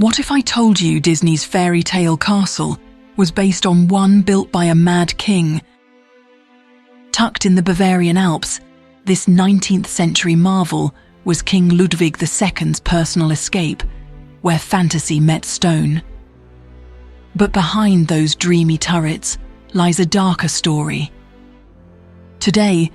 What if I told you Disney's fairy tale castle was based on one built by a mad king? Tucked in the Bavarian Alps, this 19th century marvel was King Ludwig II's personal escape, where fantasy met stone. But behind those dreamy turrets lies a darker story. Today,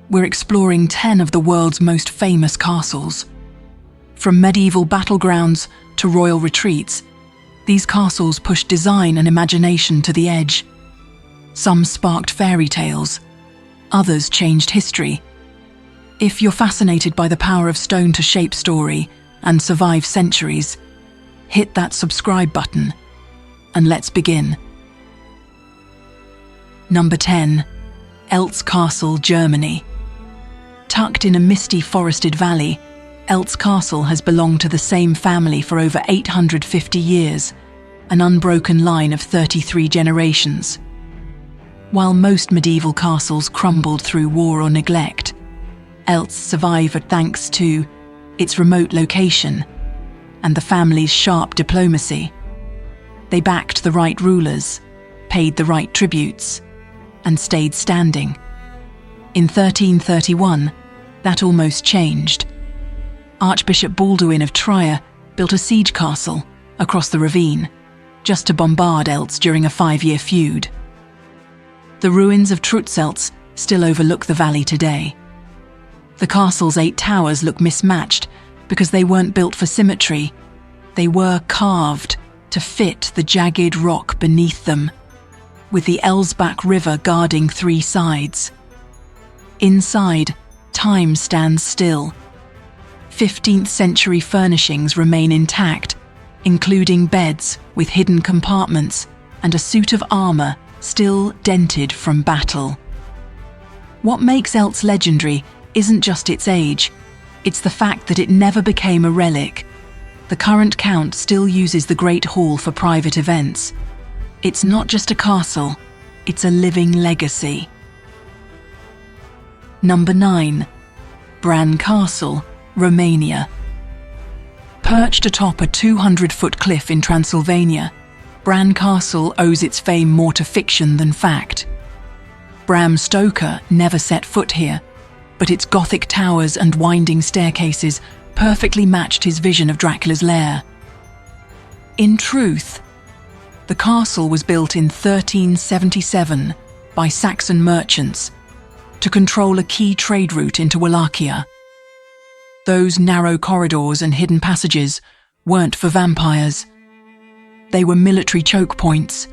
we're exploring 10 of the world's most famous castles. From medieval battlegrounds to royal retreats, these castles pushed design and imagination to the edge. Some sparked fairy tales, others changed history. If you're fascinated by the power of stone to shape story and survive centuries, hit that subscribe button and let's begin. Number 10. Elt Castle, Germany. Tucked in a misty forested valley, Elt Castle has belonged to the same family for over 850 years, an unbroken line of 33 generations. While most medieval castles crumbled through war or neglect, Elt's survived thanks to its remote location and the family's sharp diplomacy. They backed the right rulers, paid the right tributes, and stayed standing. In 1331, that almost changed. Archbishop Balduin of Trier built a siege castle across the ravine, just to bombard Eltz during a 5-year feud. The ruins of Trutzelts still overlook the valley today. The castle's 8 towers look mismatched because they weren't built for symmetry. They were carved to fit the jagged rock beneath them, with the Elsbach River guarding 3 sides. Inside, time stands still. 15th century furnishings remain intact, including beds with hidden compartments and a suit of armor still dented from battle. What makes Eltz legendary isn't just its age, it's the fact that it never became a relic. The current count still uses the Great Hall for private events. It's not just a castle, it's a living legacy. Number 9. Bran Castle, Romania. Perched atop a 200-foot cliff in Transylvania, Bran Castle owes its fame more to fiction than fact. Bram Stoker never set foot here, but its Gothic towers and winding staircases perfectly matched his vision of Dracula's lair. In truth, the castle was built in 1377 by Saxon merchants to control a key trade route into Wallachia. Those narrow corridors and hidden passages weren't for vampires. They were military choke points,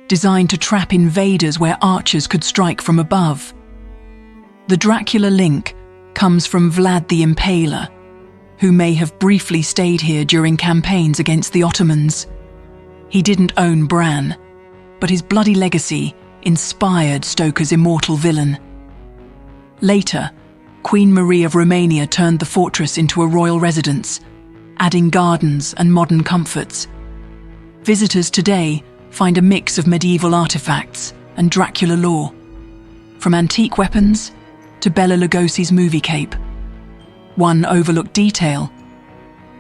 designed to trap invaders where archers could strike from above. The Dracula link comes from Vlad the Impaler, who may have briefly stayed here during campaigns against the Ottomans. He didn't own Bran, but his bloody legacy inspired Stoker's immortal villain. Later, Queen Marie of Romania turned the fortress into a royal residence, adding gardens and modern comforts. Visitors today find a mix of medieval artifacts and Dracula lore, from antique weapons to Bela Lugosi's movie cape. One overlooked detail: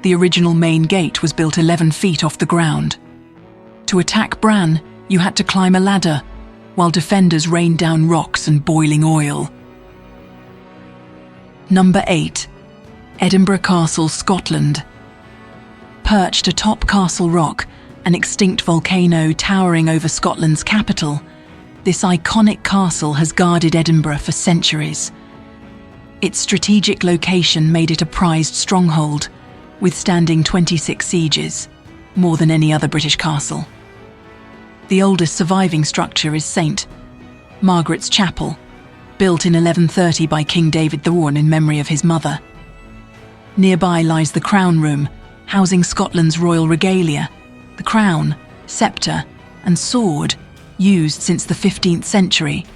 the original main gate was built 11 feet off the ground. To attack Bran, you had to climb a ladder, while defenders rained down rocks and boiling oil. Number 8. Edinburgh Castle, Scotland. Perched atop Castle Rock, an extinct volcano towering over Scotland's capital, this iconic castle has guarded Edinburgh for centuries. Its strategic location made it a prized stronghold, withstanding 26 sieges, more than any other British castle. The oldest surviving structure is St. Margaret's Chapel, built in 1130 by King David the Warren in memory of his mother. Nearby lies the Crown Room, housing Scotland's royal regalia, the crown, sceptre, and sword used since the 15th century,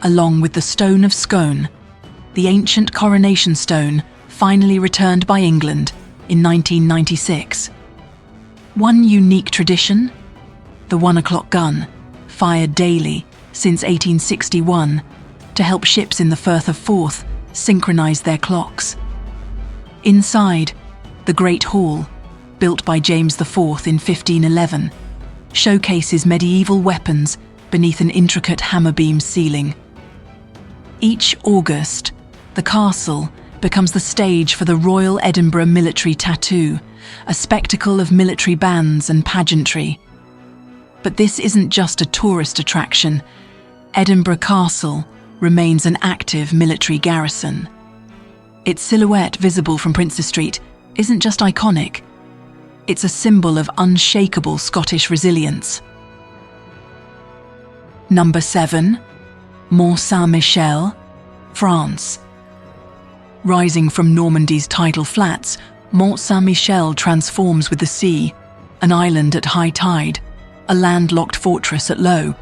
along with the Stone of Scone, the ancient coronation stone finally returned by England in 1996. One unique tradition: the 1 o'clock gun, fired daily since 1861 to help ships in the Firth of Forth synchronize their clocks. Inside, the Great Hall, built by James IV in 1511, showcases medieval weapons beneath an intricate hammer-beam ceiling. Each August, the castle becomes the stage for the Royal Edinburgh Military Tattoo, a spectacle of military bands and pageantry. But this isn't just a tourist attraction. Edinburgh Castle remains an active military garrison. Its silhouette visible from Princes Street isn't just iconic, it's a symbol of unshakable Scottish resilience. Number 7. Mont Saint-Michel, France. Rising from Normandy's tidal flats, Mont Saint-Michel transforms with the sea, an island at high tide, a landlocked fortress at low.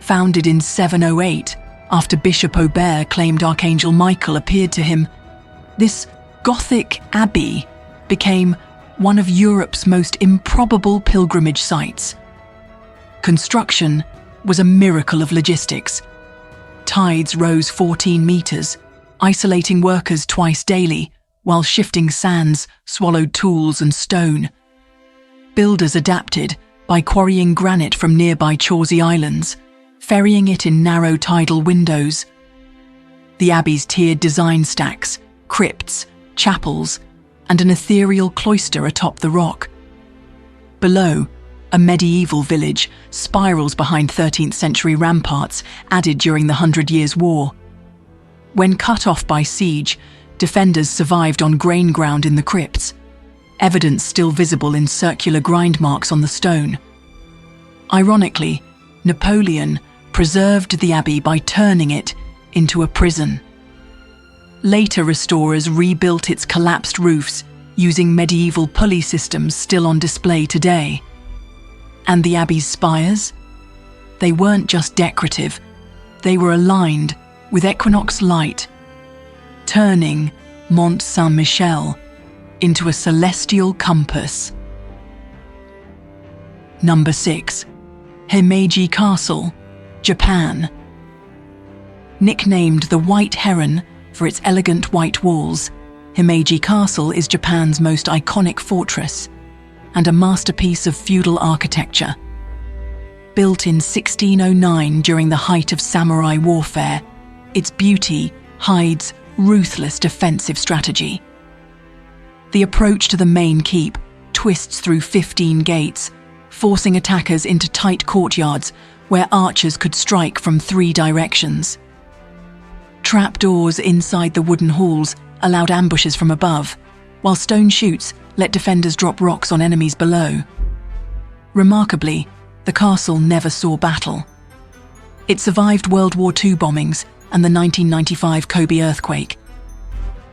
Founded in 708, after Bishop Aubert claimed Archangel Michael appeared to him, this Gothic abbey became one of Europe's most improbable pilgrimage sites. Construction was a miracle of logistics. Tides rose 14 meters, isolating workers twice daily, while shifting sands swallowed tools and stone. Builders adapted by quarrying granite from nearby Chawsey Islands, ferrying it in narrow tidal windows. The abbey's tiered design stacks, crypts, chapels, and an ethereal cloister atop the rock. Below, a medieval village spirals behind 13th century ramparts added during the 100 Years' War. When cut off by siege, defenders survived on grain ground in the crypts, evidence still visible in circular grind marks on the stone. Ironically, Napoleon preserved the abbey by turning it into a prison. Later restorers rebuilt its collapsed roofs using medieval pulley systems still on display today. And the abbey's spires? They weren't just decorative, they were aligned with equinox light, turning Mont Saint-Michel into a celestial compass. Number 6. Himeji Castle, Japan. Nicknamed the White Heron for its elegant white walls, Himeji Castle is Japan's most iconic fortress and a masterpiece of feudal architecture. Built in 1609 during the height of samurai warfare, its beauty hides ruthless defensive strategy. The approach to the main keep twists through 15 gates, forcing attackers into tight courtyards where archers could strike from 3 directions. Trapdoors inside the wooden halls allowed ambushes from above, while stone chutes let defenders drop rocks on enemies below. Remarkably, the castle never saw battle. It survived World War II bombings and the 1995 Kobe earthquake.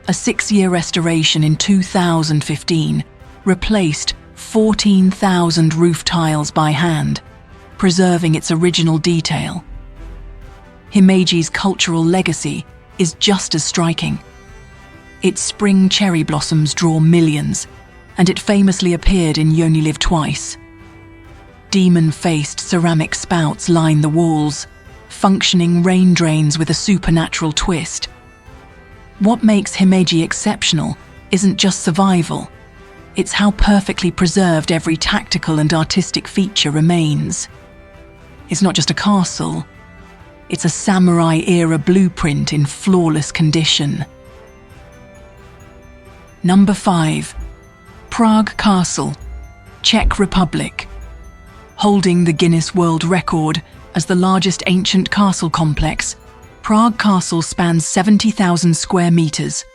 A 6-year restoration in 2015 replaced 14,000 roof tiles by hand, preserving its original detail. Himeji's cultural legacy is just as striking. Its spring cherry blossoms draw millions, and it famously appeared in You Only Live Twice. Demon-faced ceramic spouts line the walls, functioning rain drains with a supernatural twist. What makes Himeji exceptional isn't just survival, it's how perfectly preserved every tactical and artistic feature remains. It's not just a castle, it's a samurai-era blueprint in flawless condition. Number 5. Prague Castle, Czech Republic. Holding the Guinness World Record as the largest ancient castle complex, Prague Castle spans 70,000 square meters,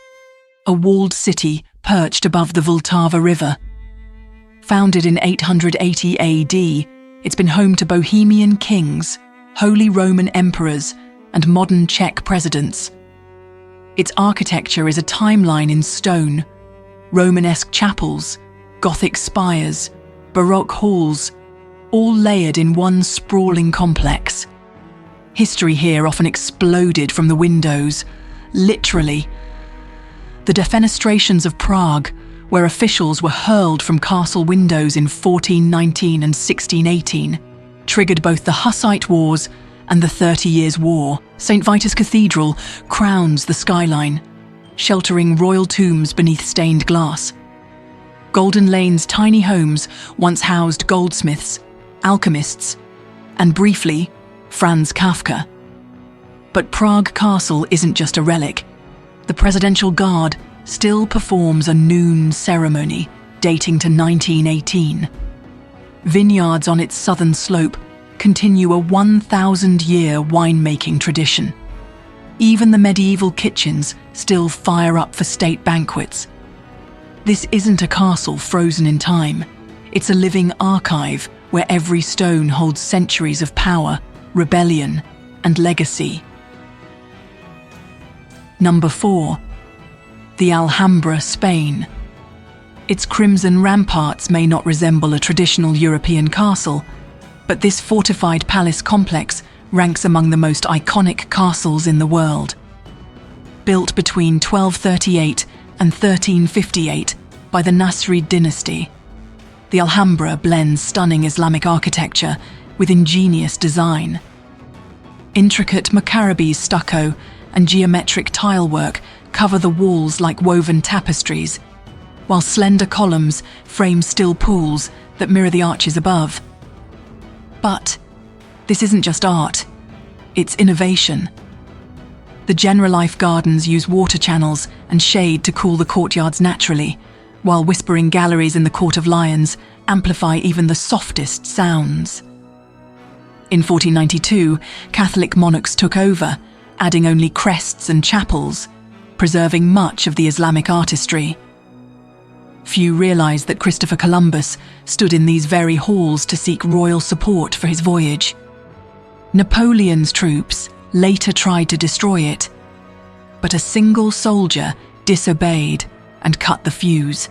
a walled city perched above the Vltava River. Founded in 880 AD, it's been home to Bohemian kings, Holy Roman emperors, and modern Czech presidents. Its architecture is a timeline in stone: Romanesque chapels, Gothic spires, Baroque halls, all layered in one sprawling complex. History here often exploded from the windows, literally. The defenestrations of Prague, where officials were hurled from castle windows in 1419 and 1618, triggered both the Hussite Wars and the 30 Years' War. St. Vitus Cathedral crowns the skyline, sheltering royal tombs beneath stained glass. Golden Lane's tiny homes once housed goldsmiths, alchemists, and briefly, Franz Kafka. But Prague Castle isn't just a relic. The Presidential Guard still performs a noon ceremony dating to 1918. Vineyards on its southern slope continue a 1,000-year winemaking tradition. Even the medieval kitchens still fire up for state banquets. This isn't a castle frozen in time. It's a living archive where every stone holds centuries of power, rebellion, and legacy. Number 4. The Alhambra, Spain. Its crimson ramparts may not resemble a traditional European castle, but this fortified palace complex ranks among the most iconic castles in the world. Built between 1238 and 1358 by the Nasrid dynasty, the Alhambra blends stunning Islamic architecture with ingenious design. Intricate Maccabi stucco and geometric tilework cover the walls like woven tapestries, while slender columns frame still pools that mirror the arches above. But this isn't just art, it's innovation. The Generalife gardens use water channels and shade to cool the courtyards naturally, while whispering galleries in the Court of Lions amplify even the softest sounds. In 1492, Catholic monarchs took over, adding only crests and chapels, preserving much of the Islamic artistry. Few realized that Christopher Columbus stood in these very halls to seek royal support for his voyage. Napoleon's troops later tried to destroy it, but a single soldier disobeyed and cut the fuse.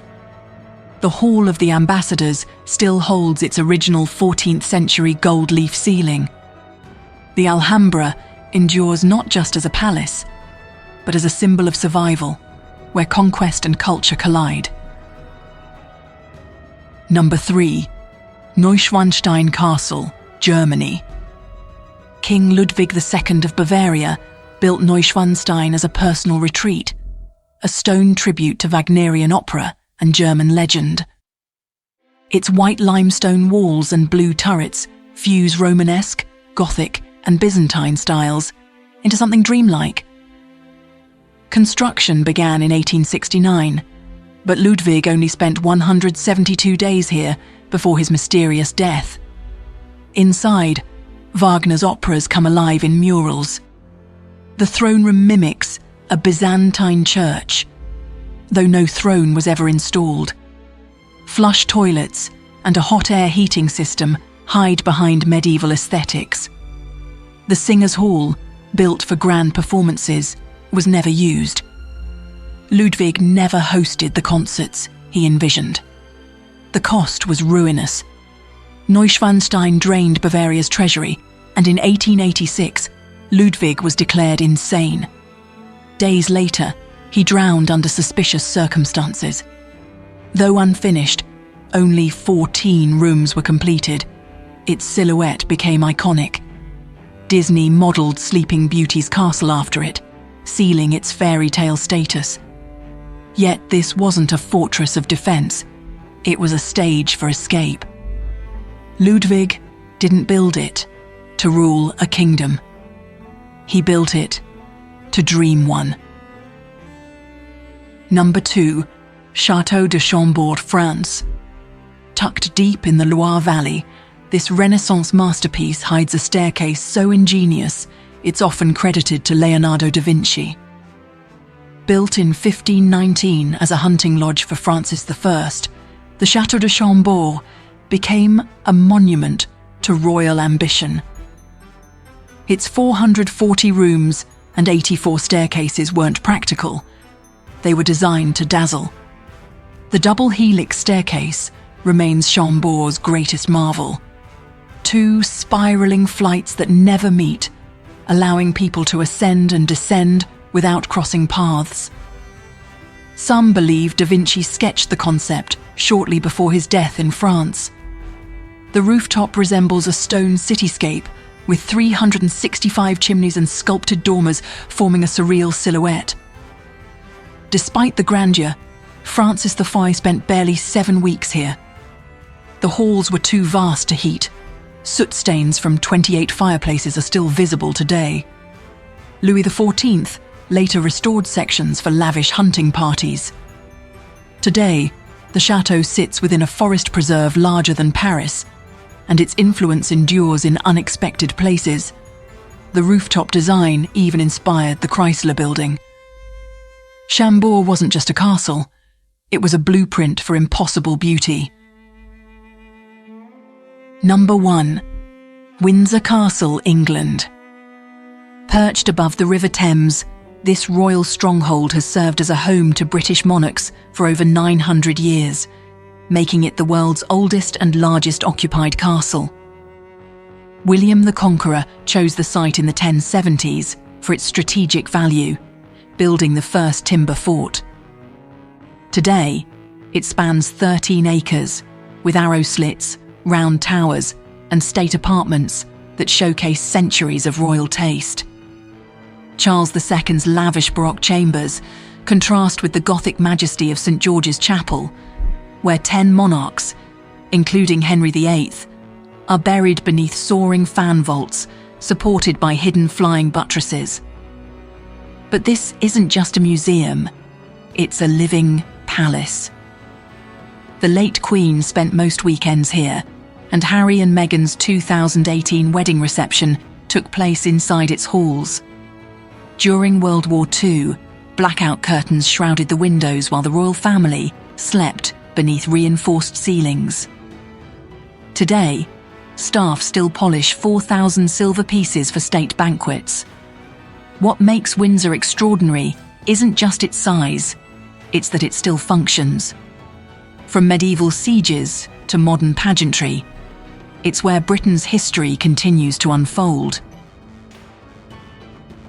The Hall of the Ambassadors still holds its original 14th century gold leaf ceiling. The Alhambra endures not just as a palace, but as a symbol of survival, where conquest and culture collide. Number 3. Neuschwanstein Castle, Germany. King Ludwig II of Bavaria built Neuschwanstein as a personal retreat, a stone tribute to Wagnerian opera and German legend. Its white limestone walls and blue turrets fuse Romanesque, Gothic, and Byzantine styles into something dreamlike. Construction began in 1869, but Ludwig only spent 172 days here before his mysterious death. Inside, Wagner's operas come alive in murals. The throne room mimics a Byzantine church, though no throne was ever installed. Flush toilets and a hot air heating system hide behind medieval aesthetics. The Singers' Hall, built for grand performances, was never used. Ludwig never hosted the concerts he envisioned. The cost was ruinous. Neuschwanstein drained Bavaria's treasury, and in 1886, Ludwig was declared insane. Days later, he drowned under suspicious circumstances. Though unfinished, only 14 rooms were completed. Its silhouette became iconic. Disney modelled Sleeping Beauty's castle after it, sealing its fairy tale status. Yet this wasn't a fortress of defence. It was a stage for escape. Ludwig didn't build it to rule a kingdom. He built it to dream one. Number 2. Château de Chambord, France. Tucked deep in the Loire Valley, this Renaissance masterpiece hides a staircase so ingenious it's often credited to Leonardo da Vinci. Built in 1519 as a hunting lodge for Francis I, the Château de Chambord became a monument to royal ambition. Its 440 rooms and 84 staircases weren't practical. They were designed to dazzle. The double helix staircase remains Chambord's greatest marvel. 2 spiralling flights that never meet, allowing people to ascend and descend without crossing paths. Some believe Da Vinci sketched the concept shortly before his death in France. The rooftop resembles a stone cityscape with 365 chimneys and sculpted dormers forming a surreal silhouette. Despite the grandeur, Francis V spent barely 7 weeks here. The halls were too vast to heat. Soot stains from 28 fireplaces are still visible today. Louis XIV later restored sections for lavish hunting parties. Today, the chateau sits within a forest preserve larger than Paris, and its influence endures in unexpected places. The rooftop design even inspired the Chrysler Building. Chambord wasn't just a castle, it was a blueprint for impossible beauty. Number 1. Windsor Castle, England. Perched above the River Thames, this royal stronghold has served as a home to British monarchs for over 900 years, making it the world's oldest and largest occupied castle. William the Conqueror chose the site in the 1070s for its strategic value, building the first timber fort. Today, it spans 13 acres, with arrow slits, round towers, and state apartments that showcase centuries of royal taste. Charles II's lavish Baroque chambers contrast with the Gothic majesty of St. George's Chapel, where 10 monarchs, including Henry VIII, are buried beneath soaring fan vaults supported by hidden flying buttresses. But this isn't just a museum, it's a living palace. The late Queen spent most weekends here, and Harry and Meghan's 2018 wedding reception took place inside its halls. During World War II, blackout curtains shrouded the windows while the royal family slept beneath reinforced ceilings. Today, staff still polish 4,000 silver pieces for state banquets. What makes Windsor extraordinary isn't just its size, it's that it still functions. From medieval sieges to modern pageantry, it's where Britain's history continues to unfold.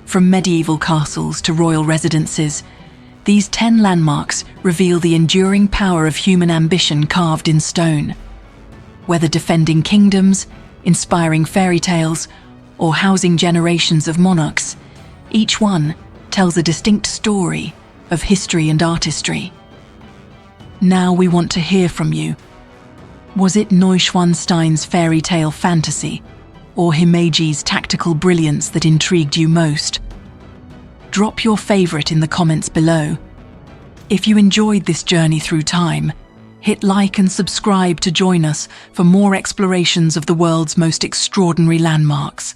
From medieval castles to royal residences, these 10 landmarks reveal the enduring power of human ambition carved in stone. Whether defending kingdoms, inspiring fairy tales, or housing generations of monarchs, each one tells a distinct story of history and artistry. Now we want to hear from you. Was it Neuschwanstein's fairy tale fantasy, or Himeji's tactical brilliance that intrigued you most? Drop your favourite in the comments below. If you enjoyed this journey through time, hit like and subscribe to join us for more explorations of the world's most extraordinary landmarks.